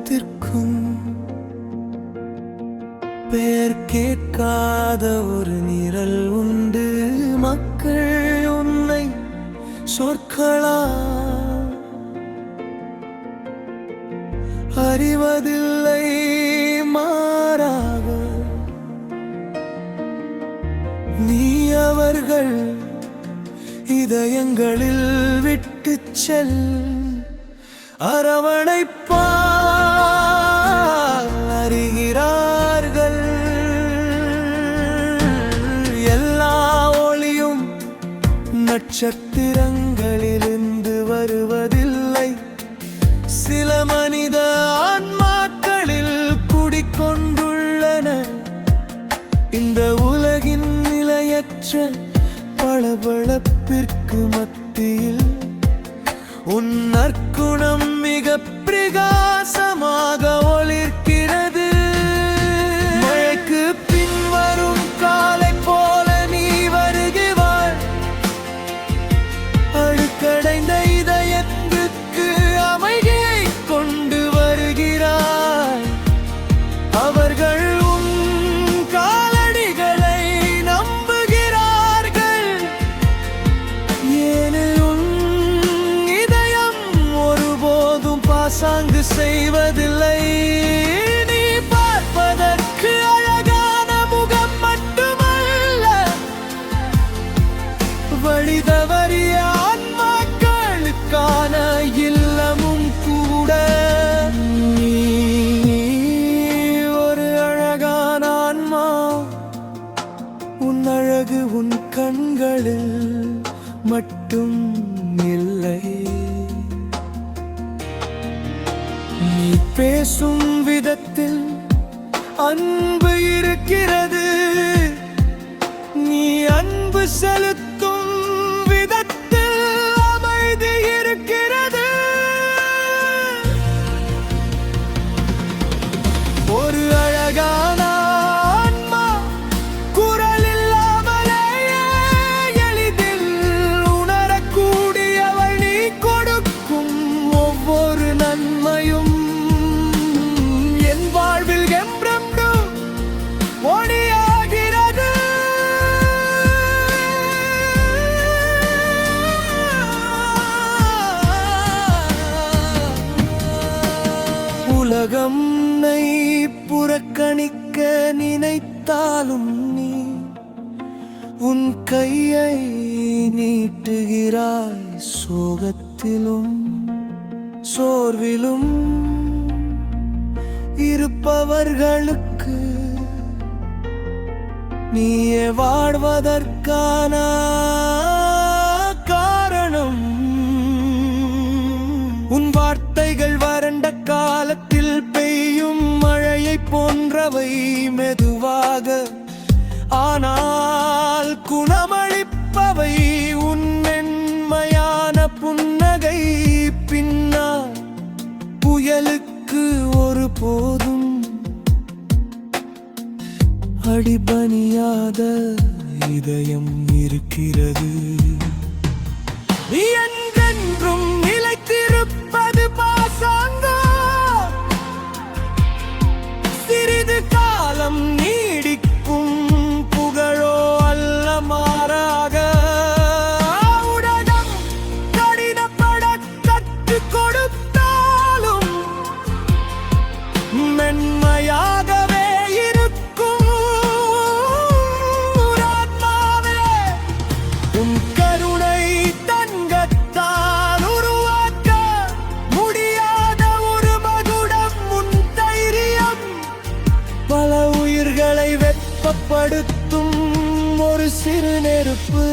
உலகத்திற்கும் பெயர் கேட்காத ஒரு நிரல் உண்டு. மக்கள் உன்னை சொற்களா அறிவதில்லை, மாறாக நீ அவர்கள் இதயங்களில் விட்டுச் செல். அரவணைப்பால் அறிகிறார்கள், எல்லா ஒளியும் நட்சத்திரங்களிலிருந்து வருவதில்லை. சில மனித ஆன்மாக்களில் குடிக்கொண்டுள்ளன. இந்த உலகின் நிலையற்ற பளபளப்பிற்கு மத்தியில் உன் நற்குணம் மிக பிரகாசமாக ஒளிர்கிறது. மழைக்கு பின் வரும் காலை போல நீ வருகிறாய். அழுக்கடைந்த இதயத்துக்கு அமைதியை கொண்டு வருகிறாய். அவர்கள் உன் காலடிகளை நம்புகிறார்கள், ஏனில் உன் இதயம் ஒருபோதும் பாசாங்கு செய்வதில்லை. நீ பார்ப்பதற்கு அழகான முகம் மட்டுமல்ல, வழி தவறிய ஆன்மாக்களுக்கான இல்லமும் கூட. நீ ஒரு அழகான ஆன்மா, உன் அழகு உன் கண்களில் மட்டும் இல்லை. நீ பேசும் விதத்தில் அன்பு இருக்கிறது. நீ அன்பு செலுத்தும் விதத்தில் அமைதி இருக்கிறது. ஒரு அழகான ஆன்மா குரல் இல்லாமலேயே எளிதில் உணரக்கூடியவள். நீ கொடுக்கும் ஒவ்வொரு நன்மையும் என் வாழ்வில் என்றென்றும் ஒளியாகிறது. உலகம் உன்னை புறக்கணிக்க நினைத்தாலும் நீ உன் கையை நீட்டுகிறாய். சோகத்திலும் சோர்விலும் இருப்பவர்களுக்கு நீயே வாழ்வதற்கான காரணம். உன் வார்த்தைகள் வறண்ட காலத்தில் பெய்யும் மழையை போன்றவை, மெதுவாக ஆனால் குணமளிப்பவை. உன் மென்மையான புன்னகை பின்னால் புயலுக்கு ஒருபோதும் அடிபணியாத இதயம் இருக்கிறது. நீ என்றென்றும் நிலைத்திருப்பது பாசாங்கா, சிறிது காலம் நீடிக்கும் புகழோ அல்ல, மாறாக உலகம் கடினப்பட கற்றுக் கொடுத்தாலும் மென்மையாகவே இருக்கும். ஆத்மாவே, உன் கருணை தங்கத்தால் உருவாக்க முடியாத ஒரு மகுடம். உன் தைரியம் பல உயிர்களை வெப்பப்படுத்தும் ஒரு சிறு நெருப்பு.